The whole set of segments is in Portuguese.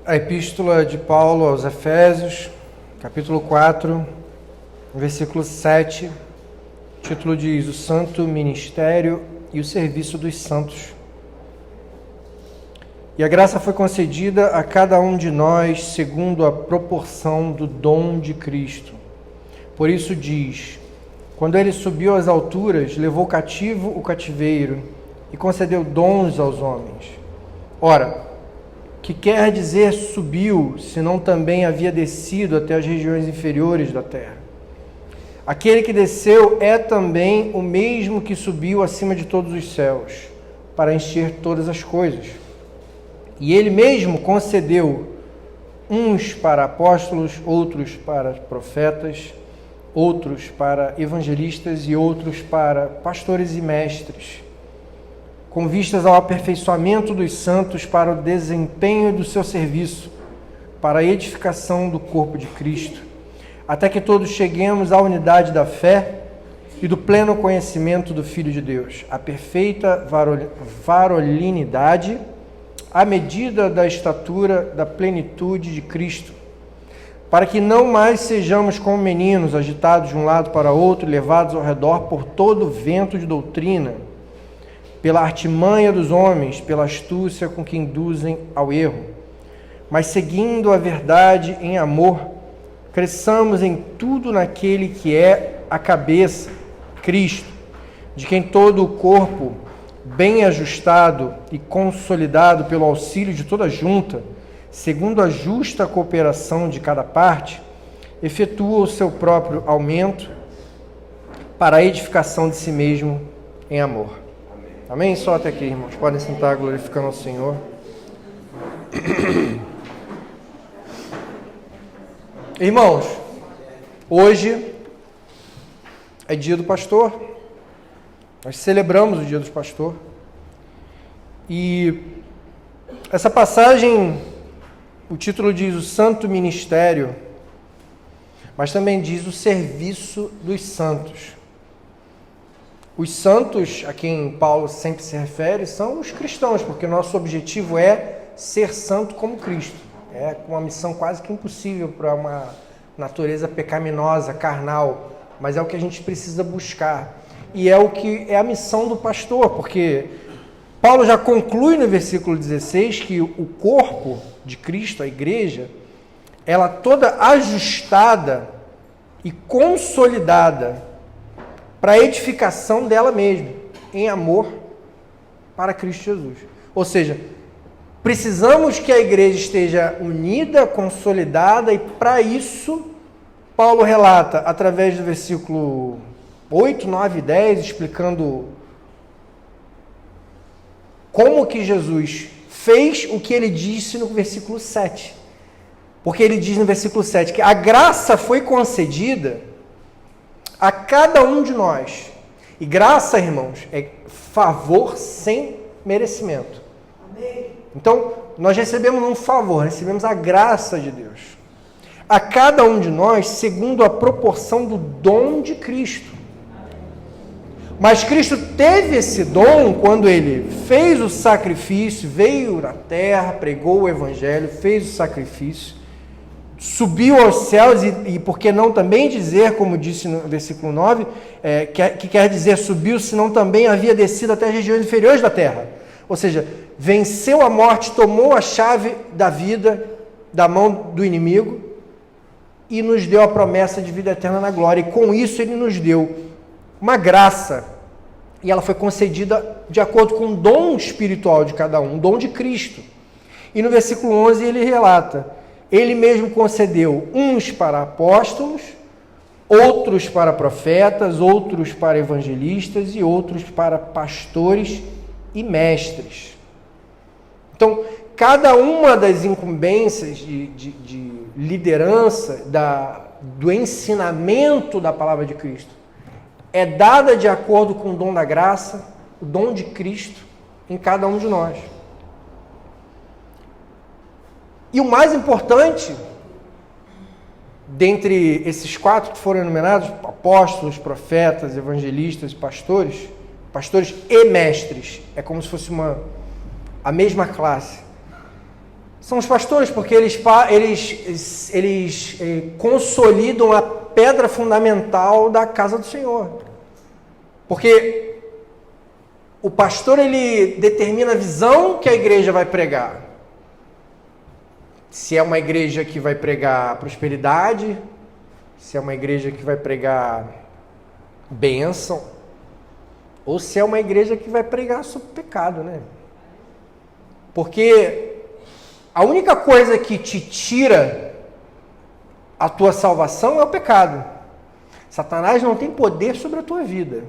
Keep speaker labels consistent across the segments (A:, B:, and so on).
A: A epístola de Paulo aos Efésios, capítulo 4, versículo 7, o título diz: O Santo Ministério e o Serviço dos Santos. E a graça foi concedida a cada um de nós segundo a proporção do dom de Cristo. Por isso diz: quando ele subiu às alturas, levou cativo o cativeiro e concedeu dons aos homens. Ora, que quer dizer subiu, se não também havia descido até as regiões inferiores da terra? Aquele que desceu é também o mesmo que subiu acima de todos os céus, para encher todas as coisas. E ele mesmo concedeu uns para apóstolos, outros para profetas, outros para evangelistas e outros para pastores e mestres, com vistas ao aperfeiçoamento dos santos para o desempenho do seu serviço, para a edificação do corpo de Cristo, até que todos cheguemos à unidade da fé e do pleno conhecimento do Filho de Deus, a perfeita varolinidade, à medida da estatura da plenitude de Cristo, para que não mais sejamos como meninos, agitados de um lado para outro, levados ao redor por todo vento de doutrina, pela artimanha dos homens, pela astúcia com que induzem ao erro, mas seguindo a verdade em amor, cresçamos em tudo naquele que é a cabeça, Cristo, de quem todo o corpo, bem ajustado e consolidado pelo auxílio de toda junta, segundo a justa cooperação de cada parte, efetua o seu próprio aumento para a edificação de si mesmo em amor. Amém? Só até aqui, irmãos. Podem sentar glorificando ao Senhor. Irmãos, hoje é dia do pastor. Nós celebramos o dia do pastor. E essa passagem, o título diz o Santo Ministério, mas também diz o Serviço dos Santos. Os santos, a quem Paulo sempre se refere, são os cristãos, porque o nosso objetivo é ser santo como Cristo. É uma missão quase que impossível para uma natureza pecaminosa, carnal, mas é o que a gente precisa buscar. E é o que é a missão do pastor, porque Paulo já conclui no versículo 16 que o corpo de Cristo, a igreja, ela toda ajustada e consolidada para a edificação dela mesma, em amor para Cristo Jesus. Ou seja, precisamos que a igreja esteja unida, consolidada, e para isso, Paulo relata, através do versículo 8, 9 e 10, explicando como que Jesus fez o que ele disse no versículo 7. Porque ele diz no versículo 7 que a graça foi concedida a cada um de nós. E graça, irmãos, é favor sem merecimento. Amém. Então, nós recebemos um favor, recebemos a graça de Deus. A cada um de nós, segundo a proporção do dom de Cristo. Mas Cristo teve esse dom quando ele fez o sacrifício, veio na terra, pregou o evangelho, fez o sacrifício, subiu aos céus e por que não também dizer, como disse no versículo 9, que quer dizer subiu, senão também havia descido até as regiões inferiores da terra. Ou seja, venceu a morte, tomou a chave da vida da mão do inimigo e nos deu a promessa de vida eterna na glória. E com isso ele nos deu uma graça, e ela foi concedida de acordo com o dom espiritual de cada um, o dom de Cristo. E no versículo 11 ele relata: ele mesmo concedeu uns para apóstolos, outros para profetas, outros para evangelistas e outros para pastores e mestres. Então, cada uma das incumbências de liderança, do ensinamento da palavra de Cristo, é dada de acordo com o dom da graça, o dom de Cristo em cada um de nós. E o mais importante, dentre esses quatro que foram enumerados, apóstolos, profetas, evangelistas, pastores e mestres, é como se fosse a mesma classe. São os pastores, porque eles consolidam a pedra fundamental da casa do Senhor. Porque o pastor, ele determina a visão que a igreja vai pregar. Se é uma igreja que vai pregar prosperidade, se é uma igreja que vai pregar bênção, ou se é uma igreja que vai pregar sobre pecado, né? Porque a única coisa que te tira a tua salvação é o pecado. Satanás não tem poder sobre a tua vida.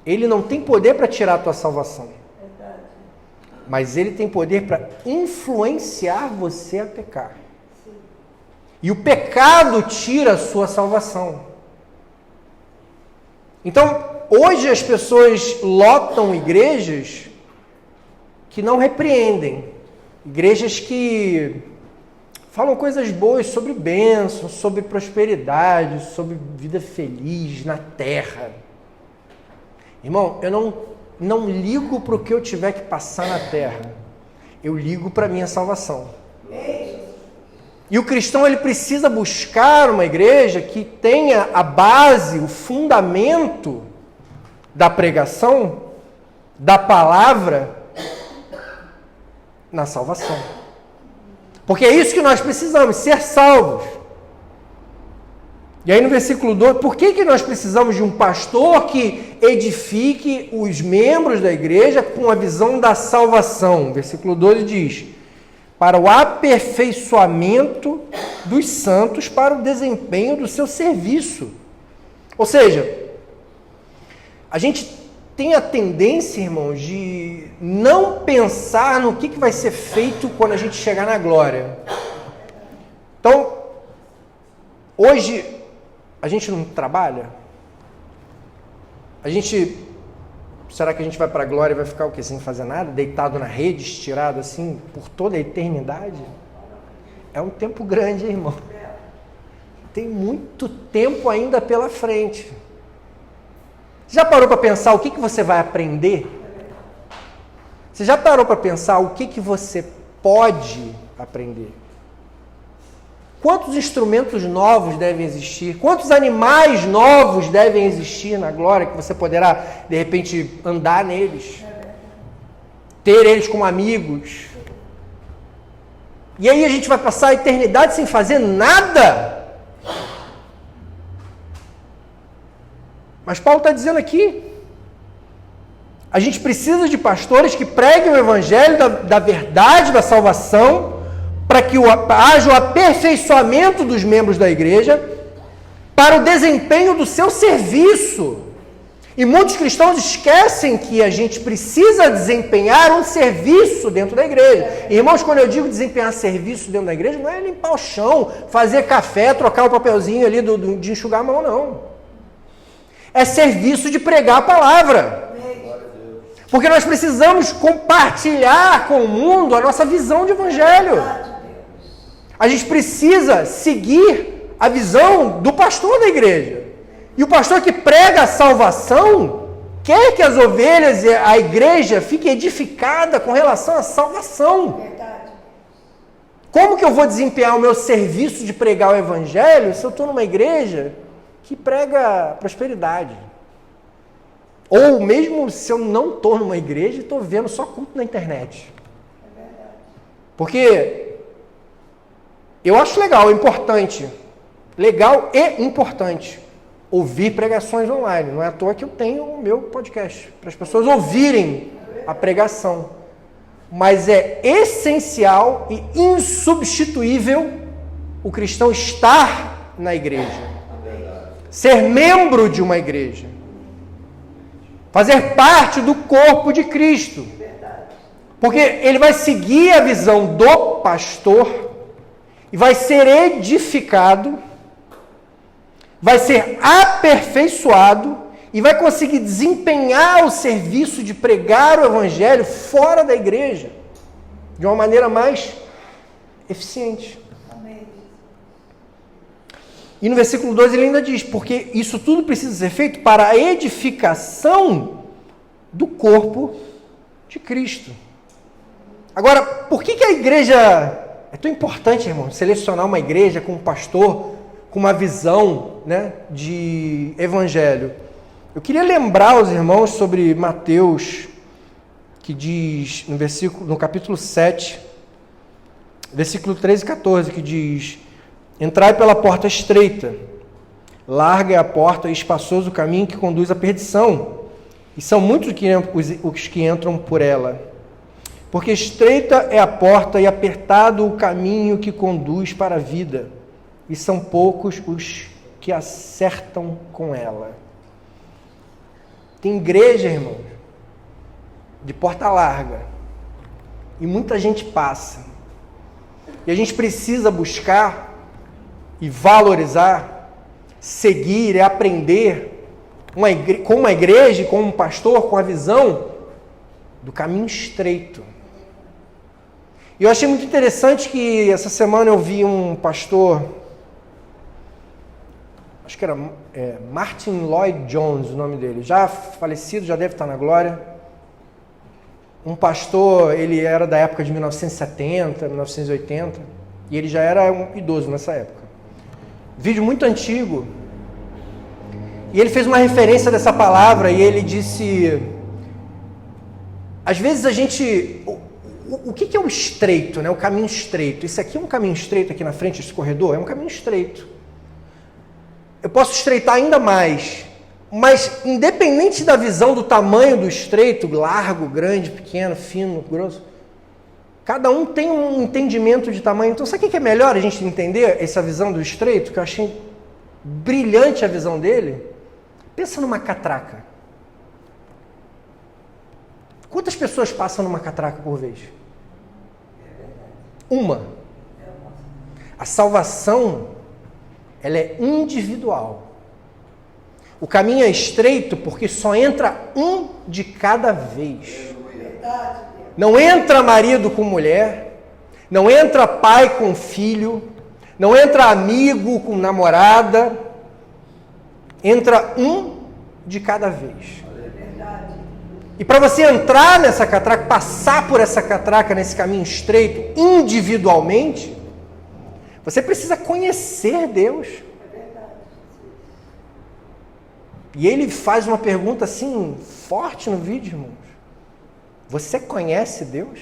A: Ele não tem poder para tirar a tua salvação. Verdade. Mas ele tem poder para influenciar você a pecar. Sim. E o pecado tira a sua salvação. Então, hoje as pessoas lotam igrejas que não repreendem. Igrejas que falam coisas boas sobre bênção, sobre prosperidade, sobre vida feliz na terra. Irmão, eu não ligo para o que eu tiver que passar na terra. Eu ligo para a minha salvação. E o cristão, ele precisa buscar uma igreja que tenha a base, o fundamento da pregação, da palavra, na salvação. Porque é isso que nós precisamos, ser salvos. E aí no versículo 2, por que nós precisamos de um pastor que edifique os membros da igreja com a visão da salvação? Versículo 12 diz, para o aperfeiçoamento dos santos, para o desempenho do seu serviço. Ou seja, a gente tem a tendência, irmãos, de não pensar no que vai ser feito quando a gente chegar na glória. Então, hoje, a gente não trabalha? Será que a gente vai para a glória e vai ficar o quê? Sem fazer nada? Deitado na rede, estirado assim, por toda a eternidade? É um tempo grande, hein, irmão? Tem muito tempo ainda pela frente. Já parou para pensar o que você vai aprender? Você já parou para pensar o que você pode aprender? Quantos instrumentos novos devem existir? Quantos animais novos devem existir na glória que você poderá, de repente, andar neles? Ter eles como amigos? E aí a gente vai passar a eternidade sem fazer nada? Mas Paulo está dizendo aqui, a gente precisa de pastores que preguem o evangelho da verdade, da salvação, para que haja o aperfeiçoamento dos membros da igreja, para o desempenho do seu serviço. E muitos cristãos esquecem que a gente precisa desempenhar um serviço dentro da igreja. Irmãos, quando eu digo desempenhar serviço dentro da igreja, não é limpar o chão, fazer café, trocar o papelzinho ali de enxugar a mão, não. É serviço de pregar a palavra. Porque nós precisamos compartilhar com o mundo a nossa visão de evangelho. A gente precisa seguir a visão do pastor da igreja. E o pastor que prega a salvação quer que as ovelhas e a igreja fiquem edificadas com relação à salvação. Como que eu vou desempenhar o meu serviço de pregar o evangelho se eu estou numa igreja que prega prosperidade? Ou mesmo se eu não estou numa igreja e estou vendo só culto na internet. Porque eu acho legal e importante ouvir pregações online. Não é à toa que eu tenho o meu podcast, para as pessoas ouvirem a pregação. Mas é essencial e insubstituível o cristão estar na igreja. Ser membro de uma igreja. Fazer parte do corpo de Cristo. Porque ele vai seguir a visão do pastor e vai ser edificado, vai ser aperfeiçoado e vai conseguir desempenhar o serviço de pregar o evangelho fora da igreja de uma maneira mais eficiente. Amém. E no versículo 12 ele ainda diz, porque isso tudo precisa ser feito para a edificação do corpo de Cristo. Agora, por que a igreja É tão importante, irmão, selecionar uma igreja com um pastor, com uma visão, né, de evangelho. Eu queria lembrar os irmãos sobre Mateus, que diz no capítulo 7, versículo 13 e 14, que diz: entrai pela porta estreita, larga é a porta e espaçoso o caminho que conduz à perdição, e são muitos os que entram por ela. Porque estreita é a porta e apertado o caminho que conduz para a vida, e são poucos os que acertam com ela. Tem igreja, irmãos, de porta larga, e muita gente passa. E a gente precisa buscar e valorizar, seguir e aprender com uma igreja, com um pastor, com a visão do caminho estreito. E eu achei muito interessante que essa semana eu vi um pastor, acho que era Martin Lloyd Jones o nome dele, já falecido, já deve estar na glória. Um pastor, ele era da época de 1970, 1980, e ele já era um idoso nessa época. Vídeo muito antigo. E ele fez uma referência dessa palavra e ele disse: às vezes a gente... O que é o estreito, né? O caminho estreito. Isso aqui é um caminho estreito aqui na frente, esse corredor? É um caminho estreito. Eu posso estreitar ainda mais, mas independente da visão do tamanho do estreito, largo, grande, pequeno, fino, grosso, cada um tem um entendimento de tamanho. Então, sabe o que é melhor a gente entender essa visão do estreito? Que eu achei brilhante a visão dele. Pensa numa catraca. Quantas pessoas passam numa catraca por vez? Uma. A salvação, ela é individual. O caminho é estreito porque só entra um de cada vez. Não entra marido com mulher, não entra pai com filho, não entra amigo com namorada, entra um de cada vez. E para você entrar nessa catraca, passar por essa catraca, nesse caminho estreito, individualmente, você precisa conhecer Deus. E ele faz uma pergunta assim, forte no vídeo, irmãos. Você conhece Deus?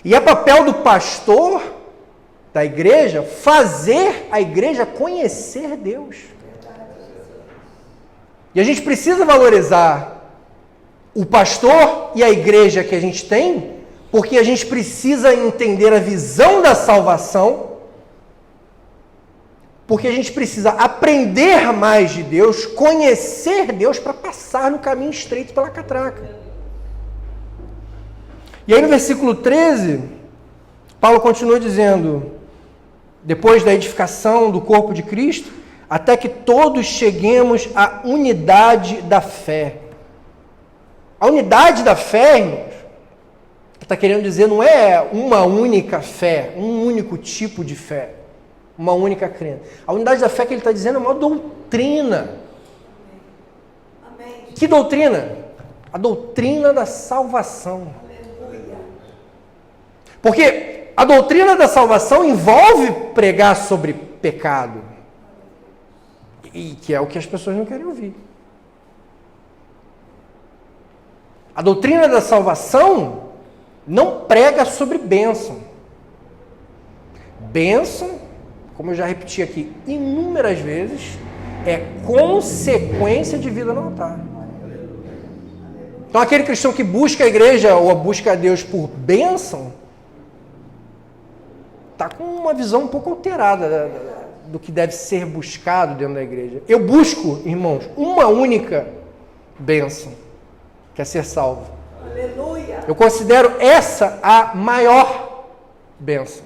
A: E é papel do pastor da igreja fazer a igreja conhecer Deus. E a gente precisa valorizar o pastor e a igreja que a gente tem, porque a gente precisa entender a visão da salvação, porque a gente precisa aprender mais de Deus, conhecer Deus para passar no caminho estreito pela catraca. E aí no versículo 13, Paulo continua dizendo: depois da edificação do corpo de Cristo, até que todos cheguemos à unidade da fé. A unidade da fé, irmãos, está querendo dizer, não é uma única fé, um único tipo de fé, uma única crença. A unidade da fé que ele está dizendo é uma doutrina. Amém. Que doutrina? A doutrina da salvação. Aleluia. Porque a doutrina da salvação envolve pregar sobre pecado. E que é o que as pessoas não querem ouvir. A doutrina da salvação não prega sobre bênção. Bênção, como eu já repeti aqui inúmeras vezes, é consequência de vida no altar. Então aquele cristão que busca a igreja ou busca a Deus por bênção, está com uma visão um pouco alterada do que deve ser buscado dentro da igreja. Eu busco, irmãos, uma única bênção, que é ser salvo. Aleluia. Eu considero essa a maior bênção.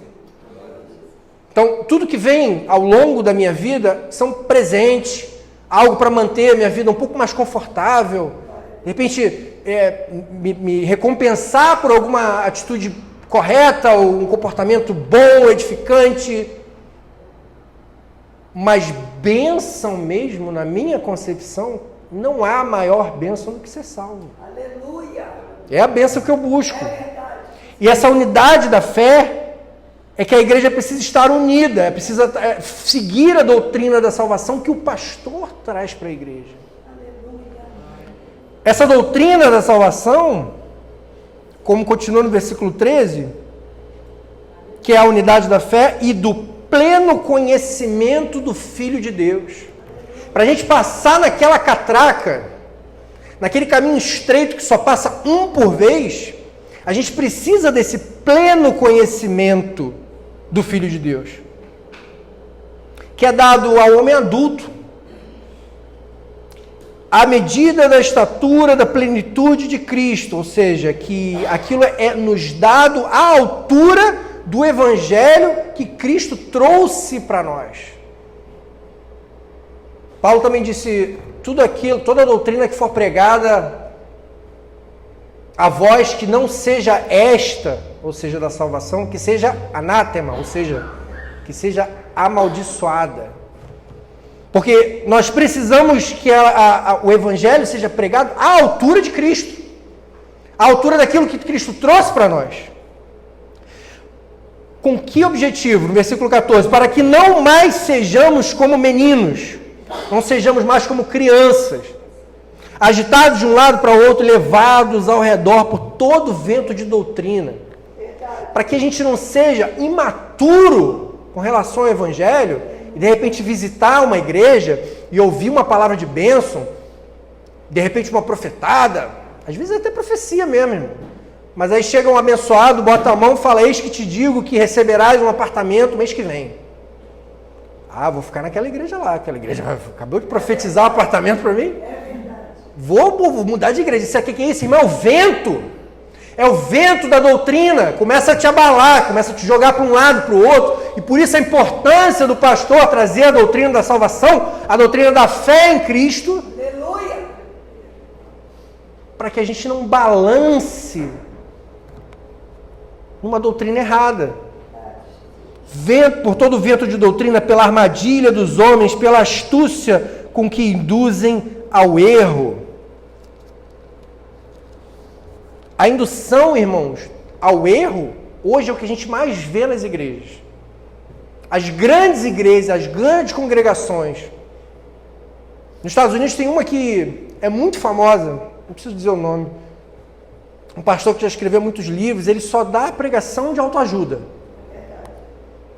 A: Então, tudo que vem ao longo da minha vida são presentes, algo para manter a minha vida um pouco mais confortável, de repente me recompensar por alguma atitude correta ou um comportamento bom, edificante. Mas bênção mesmo, na minha concepção, não há maior bênção do que ser salvo. Aleluia! É a bênção que eu busco. E essa unidade da fé é que a igreja precisa estar unida, precisa seguir a doutrina da salvação que o pastor traz para a igreja. Essa doutrina da salvação, como continua no versículo 13, que é a unidade da fé e do pleno conhecimento do Filho de Deus. Para a gente passar naquela catraca, naquele caminho estreito que só passa um por vez, a gente precisa desse pleno conhecimento do Filho de Deus, que é dado ao homem adulto, à medida da estatura da plenitude de Cristo, ou seja, que aquilo é nos dado à altura do Evangelho que Cristo trouxe para nós. Paulo também disse, tudo aquilo, toda a doutrina que for pregada a vós que não seja esta, ou seja, da salvação, que seja anátema, ou seja, que seja amaldiçoada. Porque nós precisamos que o Evangelho seja pregado à altura de Cristo, à altura daquilo que Cristo trouxe para nós. Com que objetivo? No versículo 14, para que não mais sejamos como meninos, não sejamos mais como crianças, agitados de um lado para o outro, levados ao redor por todo vento de doutrina. Para que a gente não seja imaturo com relação ao Evangelho, e de repente visitar uma igreja e ouvir uma palavra de bênção, de repente uma profetada, às vezes até profecia mesmo, irmão. Mas aí chega um abençoado, bota a mão e fala, eis que te digo que receberás um apartamento mês que vem. Ah, vou ficar naquela igreja lá, aquela igreja acabou de profetizar um apartamento para mim. Vou mudar de igreja. Isso aqui que é isso, irmão? É o vento. É o vento da doutrina. Começa a te abalar, começa a te jogar para um lado, para o outro. E por isso a importância do pastor trazer a doutrina da salvação, a doutrina da fé em Cristo. Aleluia! Para que a gente não balance numa doutrina errada. Vento, por todo vento de doutrina, pela armadilha dos homens, pela astúcia com que induzem ao erro. A indução, irmãos, ao erro, hoje é o que a gente mais vê nas igrejas. As grandes igrejas, as grandes congregações. Nos Estados Unidos tem uma que é muito famosa, não preciso dizer o nome. Um pastor que já escreveu muitos livros, ele só dá a pregação de autoajuda.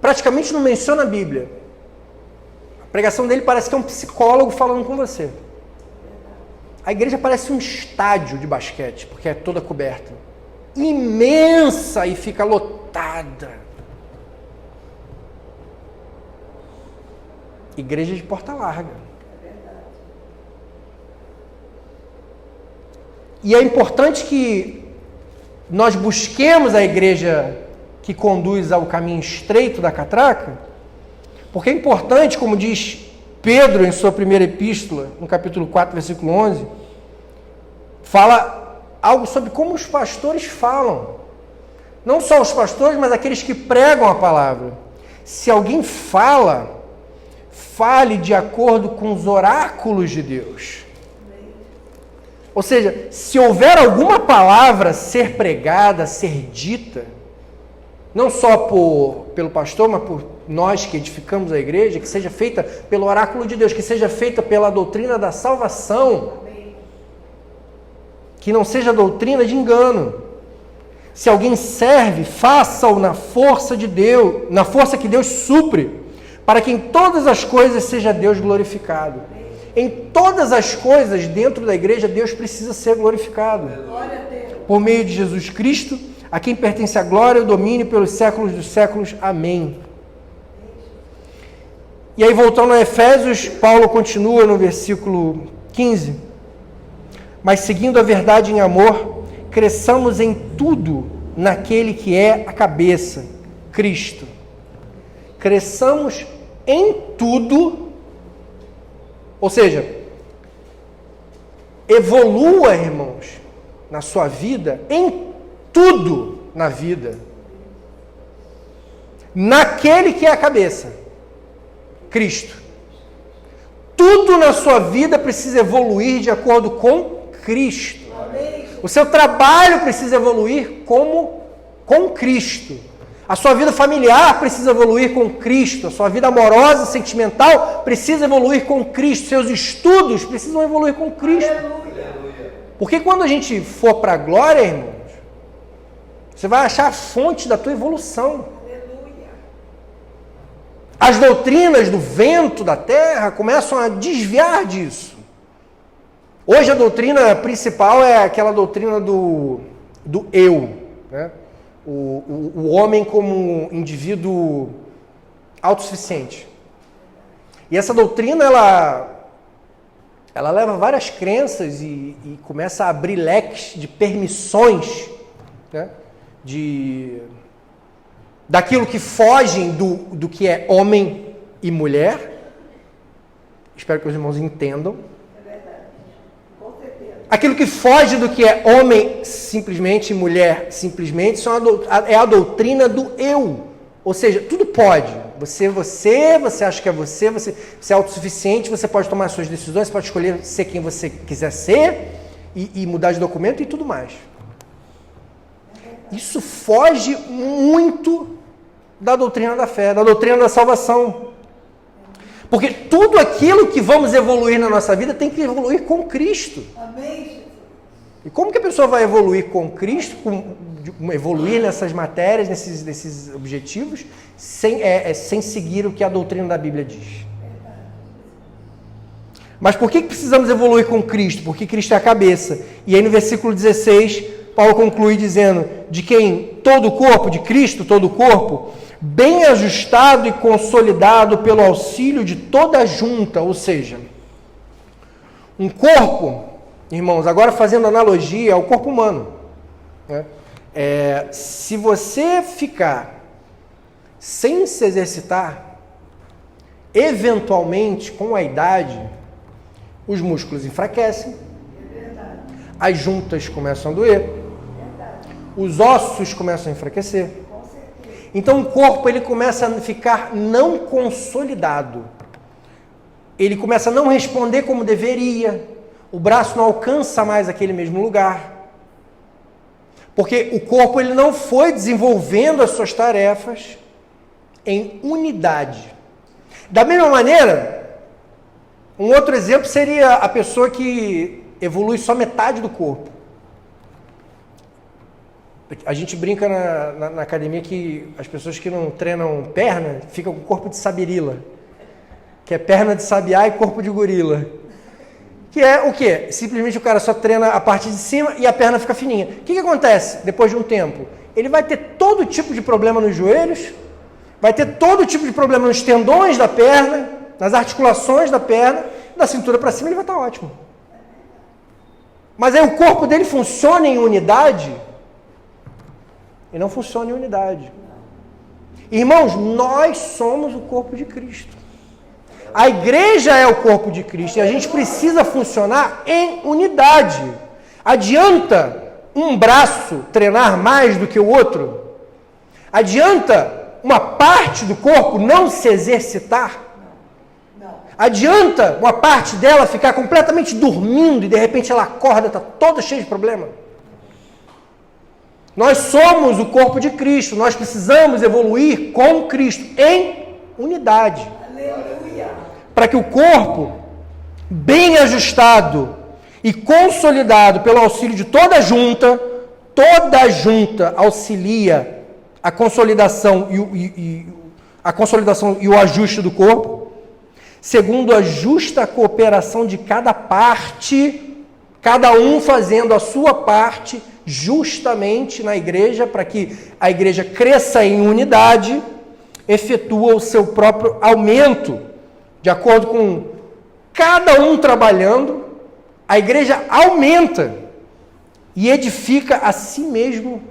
A: Praticamente não menciona a Bíblia. A pregação dele parece que é um psicólogo falando com você. A igreja parece um estádio de basquete, porque é toda coberta. Imensa e fica lotada. Igreja de porta larga. E é importante que nós busquemos a igreja que conduz ao caminho estreito da catraca, porque é importante, como diz Pedro, em sua primeira epístola, no capítulo 4, versículo 11, fala algo sobre como os pastores falam. Não só os pastores, mas aqueles que pregam a palavra. Se alguém fala, fale de acordo com os oráculos de Deus. Ou seja, se houver alguma palavra a ser pregada, a ser dita, não só pelo pastor, mas por nós que edificamos a igreja, que seja feita pelo oráculo de Deus, que seja feita pela doutrina da salvação, que não seja doutrina de engano. Se alguém serve, faça-o na força de Deus, na força que Deus supre, para que em todas as coisas seja Deus glorificado. Em todas as coisas dentro da igreja, Deus precisa ser glorificado. Por meio de Jesus Cristo, a quem pertence a glória e o domínio pelos séculos dos séculos. Amém. E aí, voltando a Efésios, Paulo continua no versículo 15. Mas seguindo a verdade em amor, cresçamos em tudo naquele que é a cabeça, Cristo. Cresçamos em tudo, ou seja, evolua, irmãos, na sua vida, em tudo na vida, naquele que é a cabeça, Cristo. Tudo na sua vida precisa evoluir de acordo com Cristo. O seu trabalho precisa evoluir como com Cristo. A sua vida familiar precisa evoluir com Cristo. A sua vida amorosa, sentimental, precisa evoluir com Cristo. Seus estudos precisam evoluir com Cristo. Porque quando a gente for para a glória, irmãos, você vai achar a fonte da tua evolução. As doutrinas do vento da terra começam a desviar disso. Hoje a doutrina principal é aquela doutrina do eu, né? O homem como indivíduo autossuficiente. E essa doutrina, ela leva várias crenças e começa a abrir leques de permissões, né? Daquilo que fogem do que é homem e mulher. Espero que os irmãos entendam. É verdade, com certeza. Aquilo que foge do que é homem simplesmente e mulher simplesmente é a doutrina do eu. Ou seja, tudo pode. Você acha que é você é autossuficiente, você pode tomar suas decisões, você pode escolher ser quem você quiser ser e mudar de documento e tudo mais. Isso foge muito da doutrina da fé, da doutrina da salvação. Porque tudo aquilo que vamos evoluir na nossa vida tem que evoluir com Cristo. Amém. E como que a pessoa vai evoluir com Cristo, evoluir nessas matérias, nesses objetivos, sem seguir o que a doutrina da Bíblia diz? Mas por que precisamos evoluir com Cristo? Porque Cristo é a cabeça. E aí no versículo 16, Paulo conclui dizendo, de quem todo o corpo, de Cristo todo o corpo, bem ajustado e consolidado pelo auxílio de toda a junta, ou seja, um corpo, irmãos, agora fazendo analogia ao corpo humano, né? Se você ficar sem se exercitar, eventualmente, com a idade, os músculos enfraquecem, as juntas começam a doer, os ossos começam a enfraquecer. Então o corpo ele começa a ficar não consolidado. Ele começa a não responder como deveria. O braço não alcança mais aquele mesmo lugar. Porque o corpo ele não foi desenvolvendo as suas tarefas em unidade. Da mesma maneira, um outro exemplo seria a pessoa que evolui só metade do corpo. A gente brinca na academia que as pessoas que não treinam perna ficam com corpo de sabirila, que é perna de sabiá e corpo de gorila. Que é o quê? Simplesmente o cara só treina a parte de cima e a perna fica fininha. O que acontece depois de um tempo? Ele vai ter todo tipo de problema nos joelhos, vai ter todo tipo de problema nos tendões da perna, nas articulações da perna, da cintura para cima ele vai estar ótimo. Mas aí o corpo dele funciona em unidade? E não funciona em unidade. Irmãos, nós somos o corpo de Cristo. A igreja é o corpo de Cristo e a gente precisa funcionar em unidade. Adianta um braço treinar mais do que o outro? Adianta uma parte do corpo não se exercitar? Não. Adianta uma parte dela ficar completamente dormindo e de repente ela acorda, está toda cheia de problema? Nós somos o corpo de Cristo, nós precisamos evoluir com Cristo em unidade. Aleluia. Para que o corpo, bem ajustado e consolidado pelo auxílio de toda a junta auxilia a consolidação e o ajuste do corpo, segundo a justa cooperação de cada parte, cada um fazendo a sua parte justamente na igreja, para que a igreja cresça em unidade, efetua o seu próprio aumento, de acordo com cada um trabalhando, a igreja aumenta e edifica a si mesmo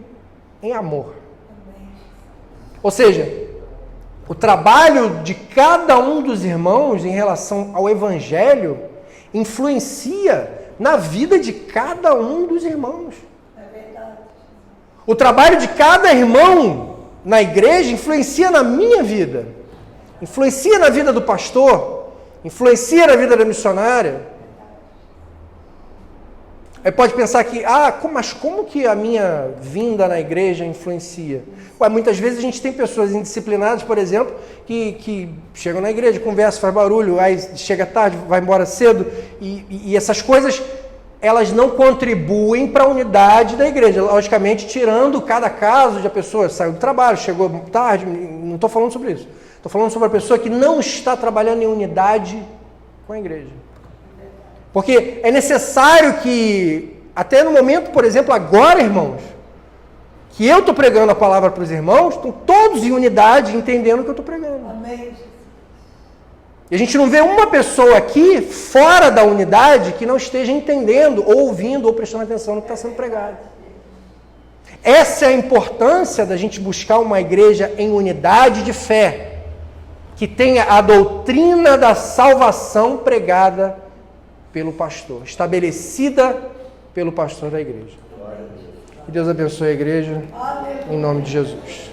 A: em amor. Ou seja, o trabalho de cada um dos irmãos em relação ao evangelho influencia na vida de cada um dos irmãos. O trabalho de cada irmão na igreja influencia na minha vida, influencia na vida do pastor, influencia na vida da missionária. Aí pode pensar que, mas como que a minha vinda na igreja influencia? Muitas vezes a gente tem pessoas indisciplinadas, por exemplo, que chegam na igreja, conversam, faz barulho, aí chega tarde, vai embora cedo, e essas coisas, elas não contribuem para a unidade da igreja. Logicamente, tirando cada caso de a pessoa saiu do trabalho, chegou tarde, não estou falando sobre isso. Estou falando sobre a pessoa que não está trabalhando em unidade com a igreja. Porque é necessário que, até no momento, por exemplo, agora, irmãos, que eu estou pregando a palavra para os irmãos, estão todos em unidade, entendendo o que eu estou pregando.
B: Amém.
A: E a gente não vê uma pessoa aqui, fora da unidade, que não esteja entendendo, ou ouvindo, ou prestando atenção no que está sendo pregado. Essa é a importância da gente buscar uma igreja em unidade de fé, que tenha a doutrina da salvação pregada pelo pastor, estabelecida pelo pastor da igreja. Que Deus abençoe a igreja, em nome de Jesus.